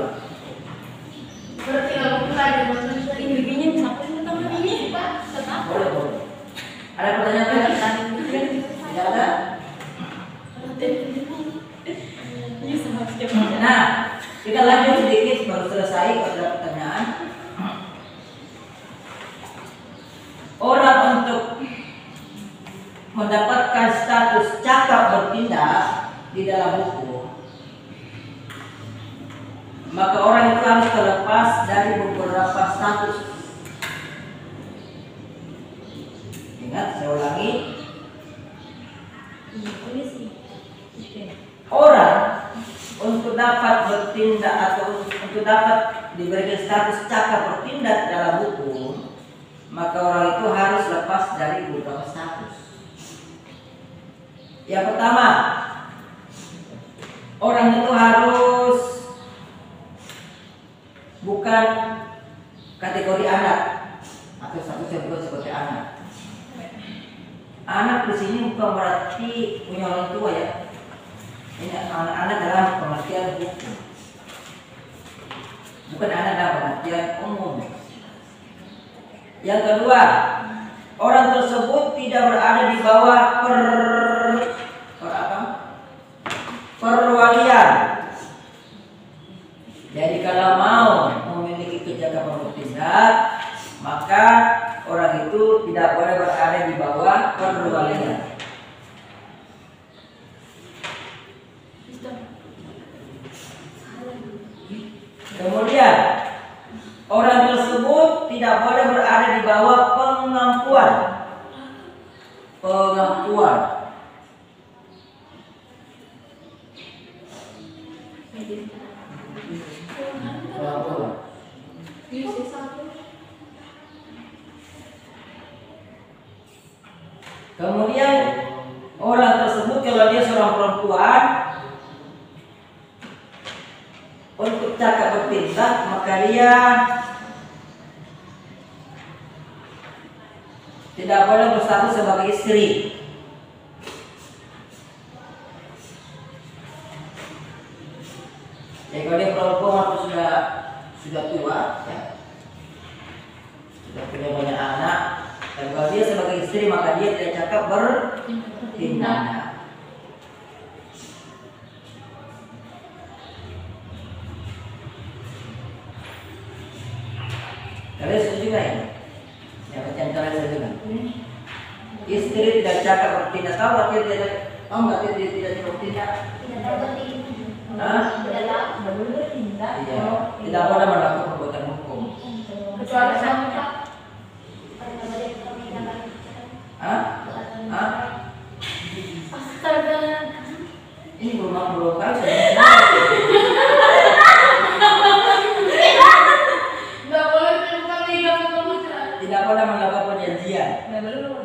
Berarti kalau kita ada manusia ini bikinnya sampai tentang ini, Pak. Kenapa? Boleh. Ada pertanyaan kan? Tidak ada? Nah, kita lanjut sedikit baru selesai pada pertanyaan. Orang untuk mendapatkan status cakap bertindak di dalam hukum, maka orang itu harus terlepas dari beberapa status. Ingat, saya ulangi. Orang untuk dapat bertindak atau untuk dapat diberikan status cakap bertindak dalam hukum, maka orang itu harus lepas dari beberapa status. Yang pertama, orang itu harus bukan kategori anak atau statusnya bukan sebagai anak. Anak di sini bukan berarti punya orang tua ya. Ini anak-anak dalam pengertian hukum, bukan anak dalam pengertian umum. Yang kedua, orang tersebut tidak berada di bawah perwalian. Jadi kalau mau memiliki kejahatan bertindak, maka orang itu tidak boleh berada di bawah perwalian. Kemudian orang tersebut tidak boleh berada di bawah pengampuan. Kemudian orang tersebut kalau dia seorang perempuan untuk cakap bertindak, maka dia tidak boleh berstatus sebagai istri. Jadi kalau dia perempuan atau sudah tua, ya, sudah punya banyak anak, dan kalau dia sebagai istri maka dia tidak cakap bertindak. Kalian setuju nggak ini? Ya, bacaan kalian setuju nggak? Istri tidak cakap bertindak, tahu nggak tidak? Tahu nggak dia tidak bertindak? Tidak tahu bertindak. Tidak boleh bertindak. Iya, tidak boleh melakukan perbuatan hukum. Kecuali sama. Astaga. Ini belum kali saya. Tidak boleh melakukan perjanjian.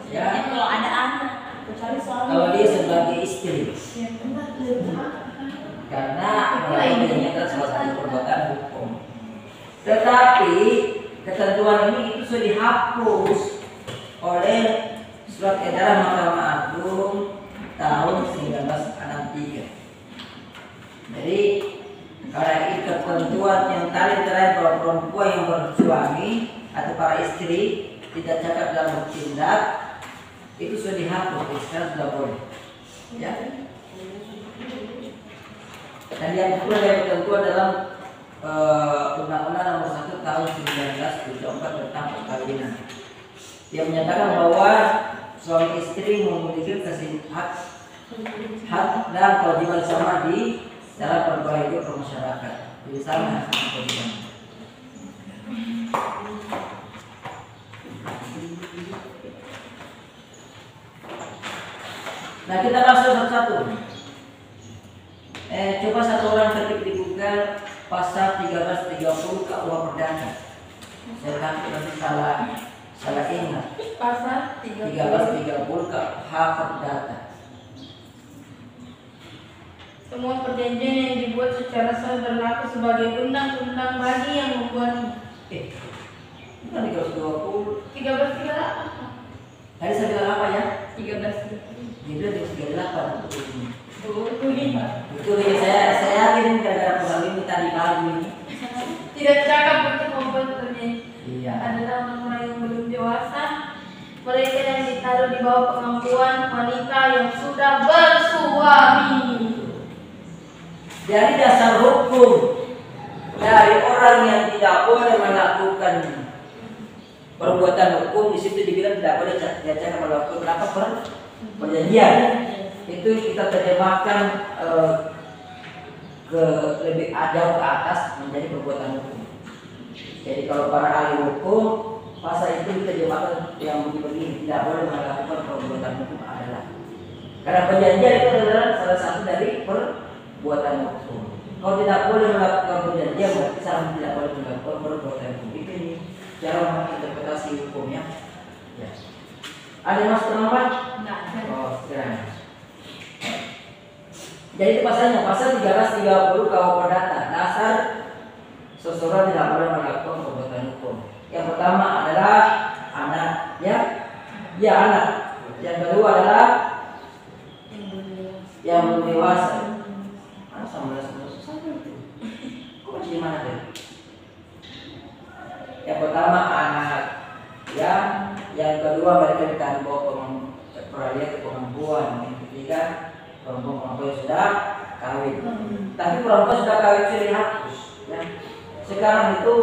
Ya. Kalau ada anak, kecuali suami. Kalau dia sebagai istri, karena melakukannya salah satu perbuatan hukum. Tetapi ketentuan ini itu sudah dihapus oleh Surat Edaran Mahkamah Agung tahun 1963. Jadi karena itu ketentuan yang tadi terakhir bahwa perempuan yang bersuami atau para istri tidak cakap dalam bertindak itu sudah dihapus, sekarang sudah boleh. Ya. Dan yang kedua dari ketentuan dalam Undang-Undang Nomor 1 Tahun 1974 tentang perkawinan, yang menyatakan bahwa suami istri memiliki hak dan kewajiban sama di dalam perbuatan hidup bermasyarakat. Jadi sama kewajiban. Nah kita masuk satu-satu. Coba satu orang ketik di Google pasal 1330 KUH Perdata. Saya takut nanti salah ingat. Pasal 1330 KUH Perdata. Semua perjanjian yang dibuat secara sah berlaku sebagai undang-undang bagi yang membuatnya. Bukan 1320. 1338. Tadi saya bilang apa ya? 1338. Dia bilang 1338. Itu Itu ya, saya yakin gara-gara program ini tadi pagi ini. tidak cakap untuk membuat perjanjian. Iya. Adalah orang-orang yang belum dewasa, mereka yang ditaruh di bawah pengampuan wanita yang sudah bersuami. Dari dasar hukum dari orang yang tidak boleh melakukan perbuatan hukum, di situ dibilang tidak boleh diajarkan melakukan apa perjanjian. Itu kita terjemahkan ke lebih jauh ke atas menjadi perbuatan hukum. Jadi kalau para ahli hukum pasal itu diterjemahkan yang begini, tidak boleh melakukan perbuatan hukum adalah karena perjanjian itu adalah salah satu dari perbuatan hukum. Kalau tidak boleh melakukan perjanjian berarti sama tidak boleh melakukan perbuatan hukum. Itu cara menginterpretasi hukumnya. Ya. Ada yang masuk terlambat? Enggak. Oh, sekarang. Jadi itu pasalnya pasal 1330 KUH Perdata. Dasar seseorang tidak boleh melakukan perbuatan hukum. Yang pertama adalah anak, ya, anak. Yang kedua adalah yang belum dewasa. Sama kok masih mana deh? Yang pertama anak, ya. Yang kedua mereka ditahan bawa peralihan ke pengampuan. Yang ketiga perempuan yang sudah kawin. Tapi perempuan sudah kawin sudah dihapus. Ya. Sekarang itu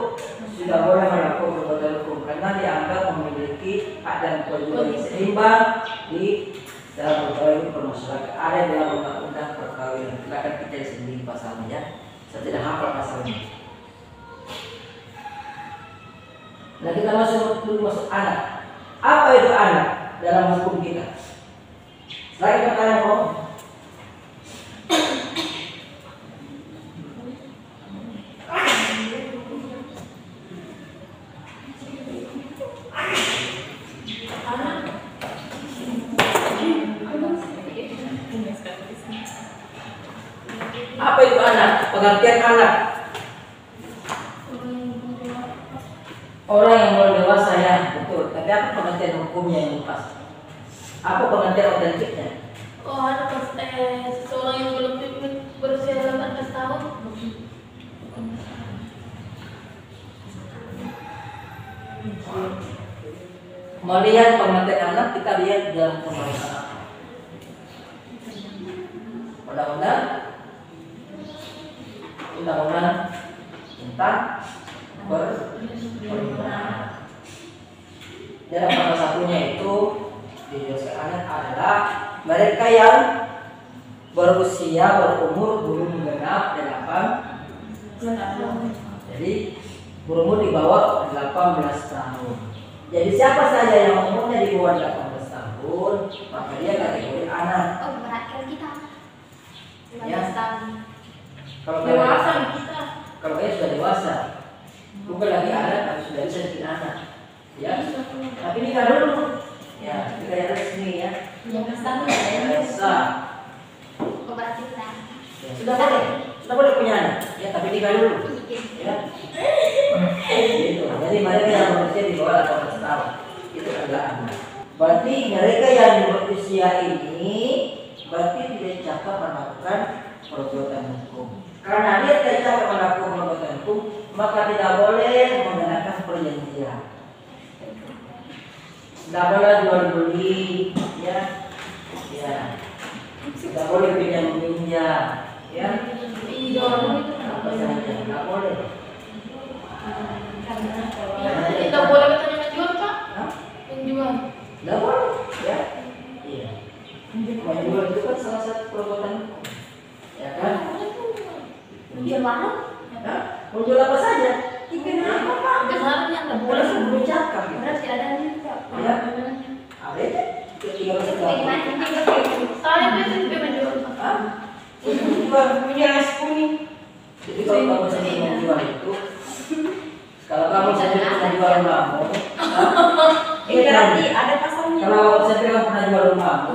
sudah boleh melakukan perbuatan hukum karena dianggap memiliki hak dan kewajiban yang seimbang di dalam perkawinan permasalahan. Ada dalam undang-undang perkawinan. Silakan kita sendiri pasalnya ya. Saya tidak hafal pasalnya. Nah kita masuk anak. Apa itu anak dalam hukum kita? Selain pertanyaan om. Apa itu anak? Pengertian anak. Orang yang belum dewasa ya, betul. Tapi apa pengertian hukumnya yang pas? Apa pengertian otentiknya? Oh, ada seseorang yang belum berusia 18 tahun. Melihat pengertian anak, kita lihat dalam pembahasan undang-undang tentang perlindungan. Dalam salah satunya itu dijelaskan adalah mereka yang berusia berumur belum genap 8 tahun. Jadi berumur di bawah 18 tahun. Jadi siapa saja yang umurnya di bawah 18 tahun, maka dia kategori anak. Oh, berarti kita. Ya. 15 tahun. Kalau Dewasa kita. kalau dia sudah dewasa, bukan lagi anak, tapi sudah bisa jadi anak. Ya. Tapi nikah dulu. Ya, nikah yang resmi ya. 15 tahun ya. Bisa. Oh, berarti kita. Ya, sudah boleh punya anak. Ya, tapi nikah dulu. Ya. Gitu. Jadi mereka yang berusia di bawah 18 tahun itu adalah anak. Berarti mereka yang berusia ini berarti tidak cakap melakukan perbuatan hukum. Karena dia tidak cakap melakukan perbuatan hukum, maka tidak boleh menggunakan perjanjian. Tidak boleh jual beli, ya. Tidak boleh pinjam minjam, ya. Pinjol itu Apa saja, tidak boleh. kita boleh katanya menjual Pak? Hah? Menjual. Tidak boleh, ya. Iya. Menjual itu kan salah satu perbuatan hukum, ya kan? Menjual mana? Hah? Menjual apa saja? Kenapa Pak? Sebenarnya nggak boleh Boleh sebelum cakap, ya. Berarti ada nih Pak. Ya. Ada itu. Soalnya biasanya juga menjual. Punya nasi kuning. Jadi kalau kamu sendiri menjual itu, kalau kamu sendiri pernah jual rumahmu, Berarti ada pasarnya. kalau sendiri kamu pernah jual rumahmu,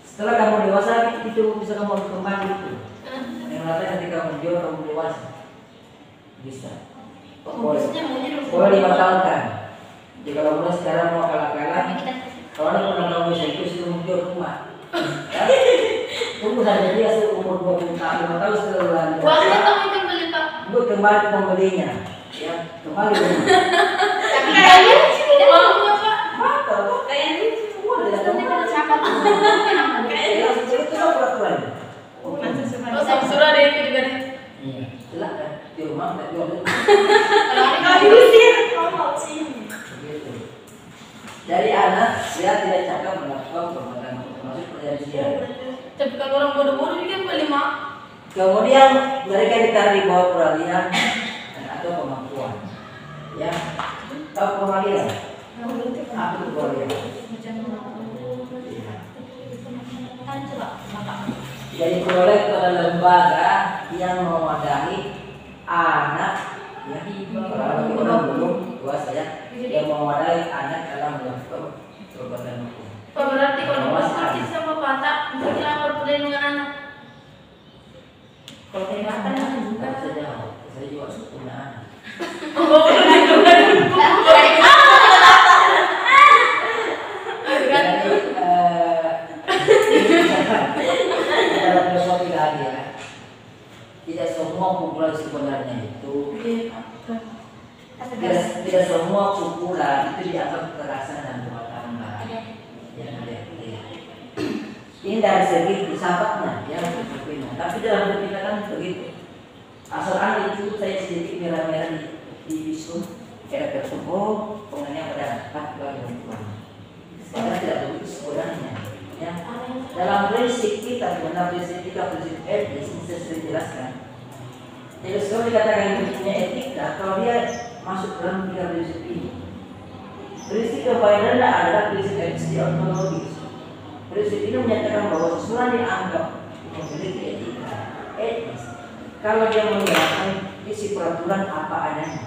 setelah kamu dewasa itu bisa kamu kembali itu. Yang lain ketika kamu jual kamu dewasa, bisa. Boleh dibatalkan. Jadi kalau mulai sekarang mau kalah-kalah, kalau ada pernah kamu bisa itu menjual rumah. Ya? Tunggu saja dia umur 25 tahun setelah Uangnya kamu yang beli Pak. untuk kembali ke pembelinya, ya kembali rumah. Tapi kayaknya Uangnya Pak. Mantap, kayaknya semua tidak ada kalau siapa tuh? ya, itu peraturan. Oh, sama surah deh itu juga deh. Iya, silakan di rumah tidak jual. Kalau diusir, kalau mau sih. Begitu. Dari anak dia tidak cakap melakukan perbuatan termasuk perjanjian. Tapi kalau orang bodoh-bodoh juga beli Mak. Kemudian mereka ditaruh di bawah peralihan atau pemangkuan. Ya, tahu peralihan? Apa itu peralihan? Iya. Jadi peroleh kepada lembaga yang mewadahi anak ya, kalau orang belum dewasa ya, yang mewadahi anak dalam melakukan perbuatan hukum. Pak, berarti kalau masih sama Pak, bisa dilapor perlindungan anak. Kalau kelihatan juga. Saya juga punya anak. Oh, perlindungan. Dalam filosofi tadi ya, tidak semua pukulan sebenarnya itu, tidak semua pukulan itu dianggap kekerasan dan buatan marah. Ini dari segi filsafatnya, ya, tapi dalam bertindakan begitu. Asal anda itu saya sedikit merah-merah di bisu, era tersebut pengennya pada laki-laki perempuan. Karena tidak begitu sebenarnya. Ya. Dalam prinsip kita, prinsip etis, bisa saya jelaskan. Jadi kalau dikatakan itu punya etika, kalau dia masuk dalam tiga prinsip ini, prinsip yang paling rendah adalah prinsip etis deontologis. Prinsip ini menyatakan bahwa sesuatu dianggap memiliki etika, etis, kalau dia menggunakan isi peraturan apa adanya.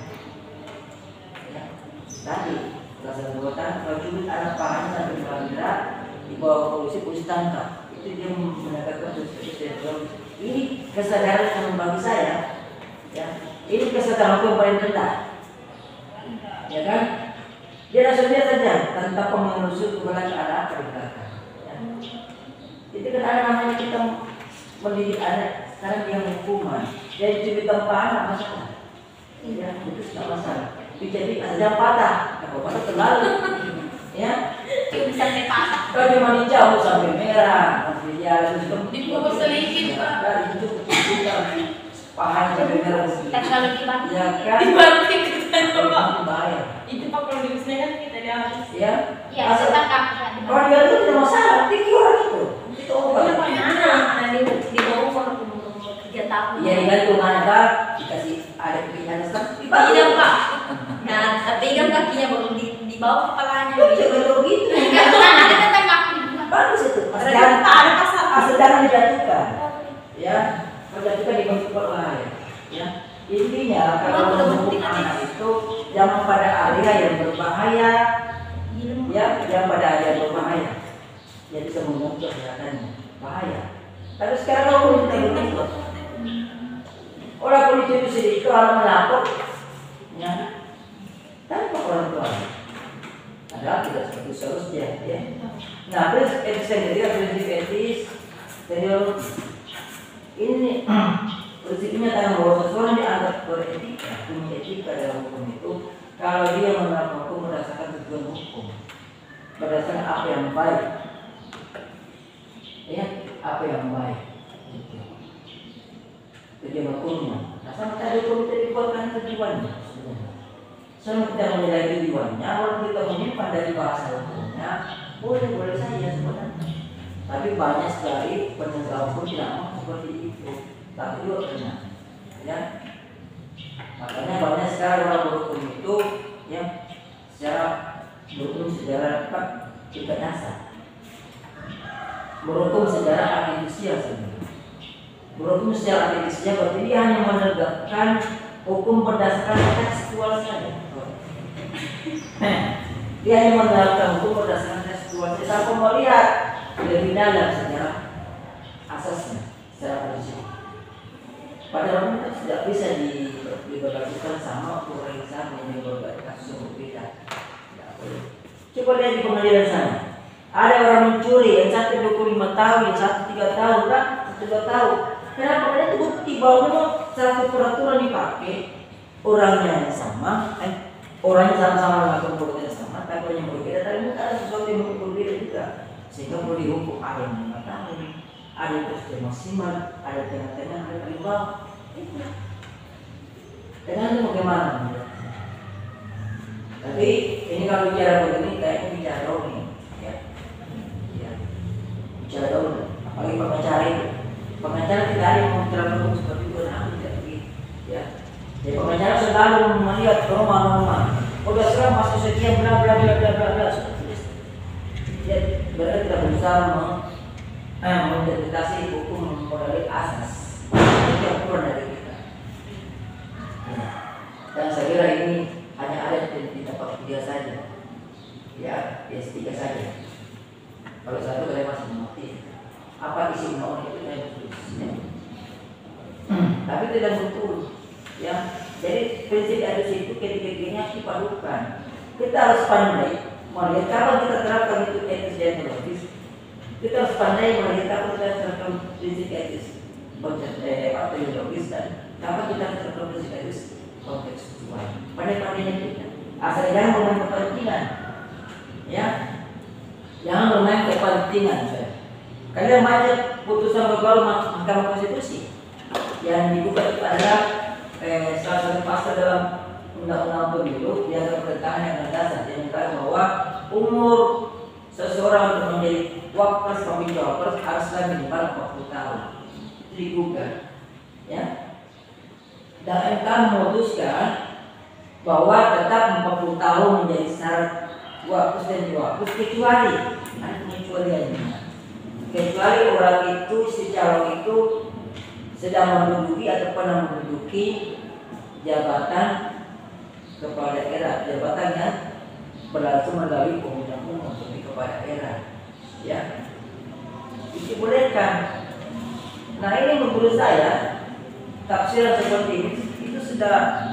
Ya. Tadi berdasarkan perbuatan, kalau cubit anak pahanya sampai di pengadilan, dibawa polisi tangkap, itu dia menegakkan sesuatu. Ini kesadaran yang bagi saya, ya, ini kesadaran yang paling rendah, ya kan? Dia langsungnya saja tanpa menusuk kebenaran ada apa di belakang. Ya. Itu kan ada namanya kita mendidik anak, sekarang yang hukuman, jadi cubit tanpa anak masalah, ya itu tidak masalah. Jadi ada patah, kalau patah terlalu, ya. Bisa patah. Kalau cuma dijauh sampai merah, masih ya Dibungkus sedikit Pak. dari itu pahanya sampai merah. Tapi kalau dibantu, Ya kan? Dibanting ke sana Pak. Itu bahaya. Itu Pak kalau diusirnya kan kita di atas. Ya. ya setangkap ya. Kalau dia itu tidak masalah, tinggi orang itu. Itu obat. Mana di bawah umur 3 tahun. Ya dibantu mana dikasih ada pilihan staf. Tidak Pak. Nah, tapi kan kakinya baru di bawah kepalanya. Itu betul gitu. Ada tentang kaki. Bagus itu. Ada pasal. Asal jangan dijatuhkan. Ya, menjatuhkan di bawah kepala. Ya. Intinya kalau menghukum anak itu jangan pada area yang berbahaya, ya, yang pada area yang berbahaya. Jadi bisa mengutuk kelihatannya bahaya. Tapi sekarang kalau kita begitu, orang polisi itu sedikit orang melapor, ya, tanpa orang tua. Padahal tidak seperti seharusnya, ya. Nah, prinsip etis yang ketiga, prinsip etis, teori ini prinsipnya tentang bahwa seseorang dianggap beretika, punya etika dalam hukum itu kalau dia menerapkan hukum berdasarkan tujuan hukum, berdasarkan apa yang baik, ya, apa yang baik, tujuan hukumnya. Nah, sama tadi hukum itu dibuatkan tujuannya. Sama kita menilai tujuannya, kalau kita menyimpan dari bahasa hukumnya, boleh saja sebenarnya. Tapi banyak sekali penegak hukum tidak mau seperti itu. Tapi juga pernah, ya. Makanya banyak sekali orang berhukum itu, ya, secara berhukum secara tingkat dasar. Berhukum secara artifisial sebenarnya. Berhukum secara artifisial berarti dia hanya menegakkan hukum berdasarkan tekstual saja. Dia hanya menegakkan hukum berdasarkan tekstual saja tanpa melihat lebih dalam secara asasnya, secara prinsip. Padahal itu tidak bisa diberlakukan sama orang yang sama yang berbagai kasus yang berbeda. Tidak boleh. Coba lihat di pengadilan sana. Ada orang mencuri, yang satu 25 tahun, yang satu 3 tahun, kan? 1 2 tahun. Kenapa? Karena itu bukti bahwa memang satu peraturan dipakai, orangnya yang sama, orangnya sama-sama melakukan perbuatan yang sama, tapi yang berbeda. Tapi ada sesuatu yang berbeda juga, sehingga boleh dihukum. Ada yang 5 tahun, ada yang terus maksimal, ada tengah-tengah, ada paling bawah. Dengan itu bagaimana? Tapi ini kalau bicara begini kayaknya bicara dongeng, ya. Bicara dongeng. Apalagi pengacara itu. Pengacara tidak ada yang terlalu seperti itu, tidak begitu. Ya. Jadi pengacara selalu melihat norma-norma. Udah sekarang masuk sekian bla bla bla bla bla bla. Dia berarti tidak berusaha menginterpretasi hukum melalui asas. Itu yang keluar dari kita. Dan saya kira ini hanya ada di tempat dia saja. Ya, S3 saja. Kalau satu kalian masih mengerti apa isi undang-undang itu saya tulisnya. Tapi tidak betul. Ya, jadi prinsip ada situ ketika-ketikanya dipadukan. Kita harus pandai melihat kapan kita terapkan itu etis deontologis. Kita harus pandai melihat kapan kita terapkan prinsip etis deontologis dan kapan kita terapkan prinsip etis kontekstual. Pandai-pandainya kita. Asal jangan bermain kepentingan. Ya, jangan bermain kepentingan. Kalian baca putusan baru Mahkamah Konstitusi yang dibuka itu adalah salah satu pasal dalam Undang-Undang Pemilu yang bertentangan dengan dasar yang mengatakan bahwa umur seseorang untuk menjadi wapres pemimpin wapres haruslah minimal 40 tahun. Itu digugat, ya. Dan MK memutuskan bahwa tetap 40 tahun menjadi syarat wapres dan diwapres kecuali ada pengecualiannya. Kecuali orang itu, si calon itu sedang menduduki atau pernah menduduki jabatan kepala daerah, jabatan yang berlangsung melalui pemilihan umum sebagai kepala daerah, ya. Dibolehkan. Nah ini menurut saya tafsiran seperti ini itu sudah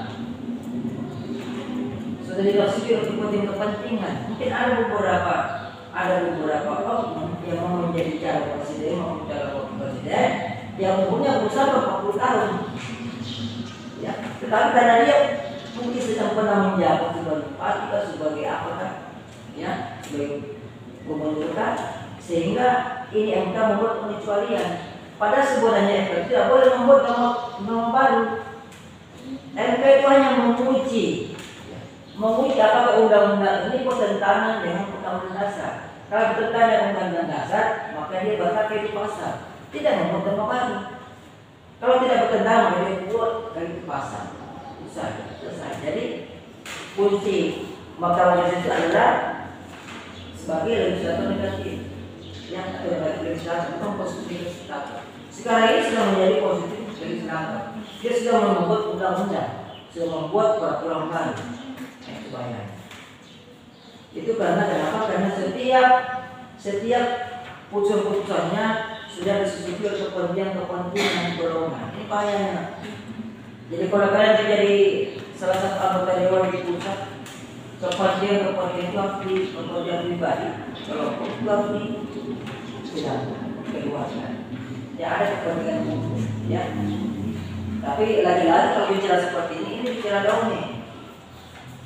ditafsir untuk kepentingan. Mungkin ada beberapa oknum yang mau menjadi calon presiden, mau calon wakil presiden yang umurnya berusaha 40 tahun. Ya, tetapi karena dia mungkin sedang pernah menjabat sebagai bupati atau sebagai apakah, ya, sebagai gubernur kan, sehingga ini MK membuat pengecualian. Padahal sebenarnya MK tidak boleh membuat nama baru. MK itu hanya menguji apakah undang-undang ini bertentangan dengan undang-undang dasar. Kalau bertentangan dengan undang-undang dasar, maka dia batal itu pasal. Tidak membuat nama baru. Kalau tidak bertentangan, maka dia buat itu pasal. Selesai. Jadi kunci Mahkamah Konstitusi adalah sebagai legislator negatif. Yang legislator bukan konstitusi legislator. Sekarang ini sudah menjadi konstitusi legislator. Dia sudah membuat undang-undang, sudah membuat peraturan baru. Itu karena kenapa? Karena setiap putusan-putusannya sudah disusupi oleh kepentingan golongan. Ini bahayanya. Jadi kalau kalian menjadi salah satu anggota dewan di pusat, kepentingan itu harus kepentingan pribadi. Kalau itu harus dikeluarkan. Ya ada kepentingan umum. Ya. Tapi lagi-lagi kalau bicara seperti ini bicara dongeng.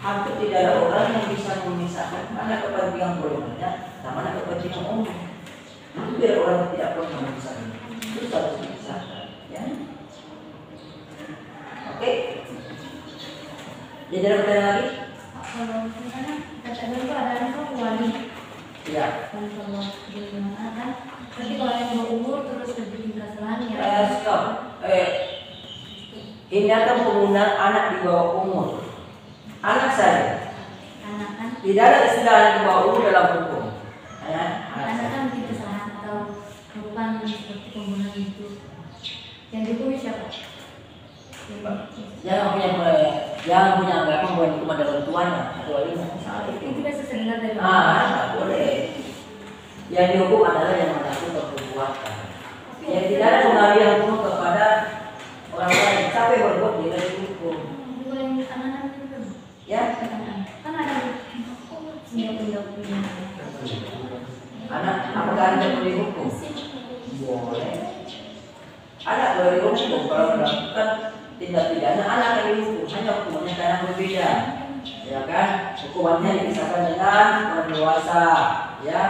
Hampir tidak ada orang yang bisa memisahkan mana kepentingan golongannya dan mana kepentingan umum. Biar orang tidak pernah memisahkan. Itu harus dipisahkan, ya. Oke. Jadi ada pertanyaan lagi? Kalau misalnya kata itu ada kan wali. Iya. Kalau gimana kan? Tapi kalau yang berumur terus lebih kesalahannya. Stop. Ini akan penggunaan anak di bawah umur. Anak saya. Anak kan? Tidak ada istilah anak di bawah umur dalam hukum. Anak kan mungkin kesalahan atau bukan seperti pembunuhan itu. Yang dihukumi siapa? Jangan punya agama bukan cuma ada bantuannya atau walinya. Itu kan sesengat dari Nggak boleh. Yang dihukum adalah yang melakukan perbuatan. Yang tidak ada pengaruh hukum kepada orang lain. Siapa yang berbuat dia dihukum. Bukan anak-anak itu kan? Ya. Kan ada senjata-senjata. Anak apakah anda boleh dihukum? Boleh. Anak boleh dihukum kalau melakukan tindak pidana anak yang dihukum. Hanya hukumannya karena berbeda. Ya kan? Hukumannya dipisahkan dengan orang dewasa. Ya.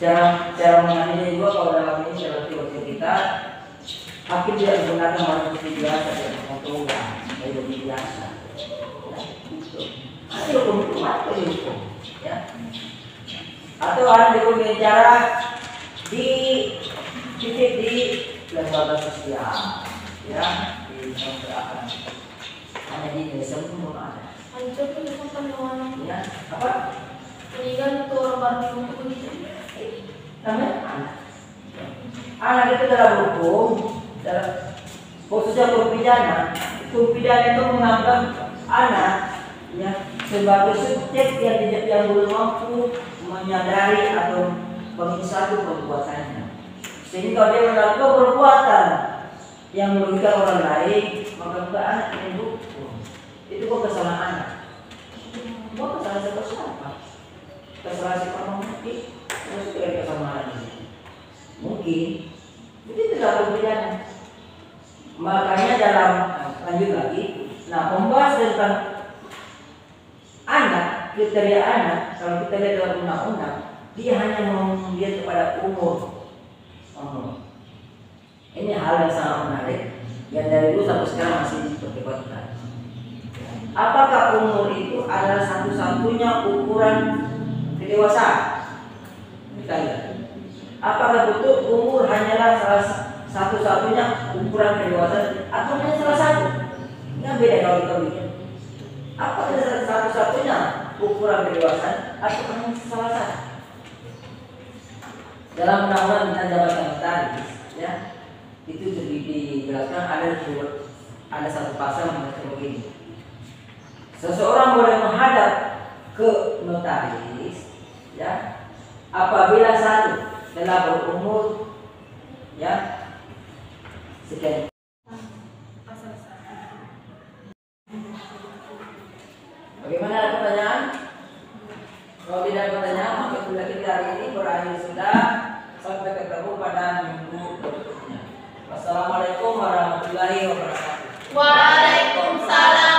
Cara mengambilnya juga kalau dalam ini seperti waktu kita hakim tidak menggunakan barang bukti biasa dan menguntungkan dari bukti biasa. Ya, gitu. Nanti hukum itu mati dihukum. Ya. Atau orang dihukum dengan cara di titik di lembaga sosial. Ya, di masyarakat. Hanya di desa pun belum ada. Hancur tuh sampai orang. Ya, apa? Meninggal itu orang baru untuk begitu. Namanya anak itu dalam hukum, khususnya hukum pidana itu menganggap anak ya sebagai subjek yang belum mampu menyadari atau mengisahkan perbuatannya. Sehingga kalau dia melakukan perbuatan yang merugikan orang lain, maka bukan anak yang dihukum. Itu bukan kesalahan anak. Bukan kesalahan siapa? Kesalahan si orang mungkin. Terus tidak kesamaan ini. Mungkin itu tidak berbeda. Makanya dalam lanjut lagi, nah membahas tentang anak, kriteria anak, kalau kita lihat dalam undang-undang, dia hanya melihat kepada umur. Ini hal yang sangat menarik, yang dari dulu sampai sekarang masih diperdebatkan. Apakah umur itu adalah satu-satunya ukuran kedewasaan? Kita lihat. Apakah betul umur hanyalah salah satu-satunya ukuran kedewasaan atau hanya salah satu? Ini beda kalau kita lihat. Apakah satu-satunya ukuran kedewasaan atau hanya salah satu? Dalam undang-undang tentang jabatan notaris, ya, itu dijelaskan ada satu pasal yang begini. Seseorang boleh menghadap ke notaris, ya, apabila satu telah berumur ya sekian. Bagaimana, ada pertanyaan? Kalau tidak ada pertanyaan, maka sudah kita hari ini berakhir sudah. Sampai ketemu pada minggu berikutnya. Wassalamualaikum warahmatullahi wabarakatuh. Waalaikumsalam.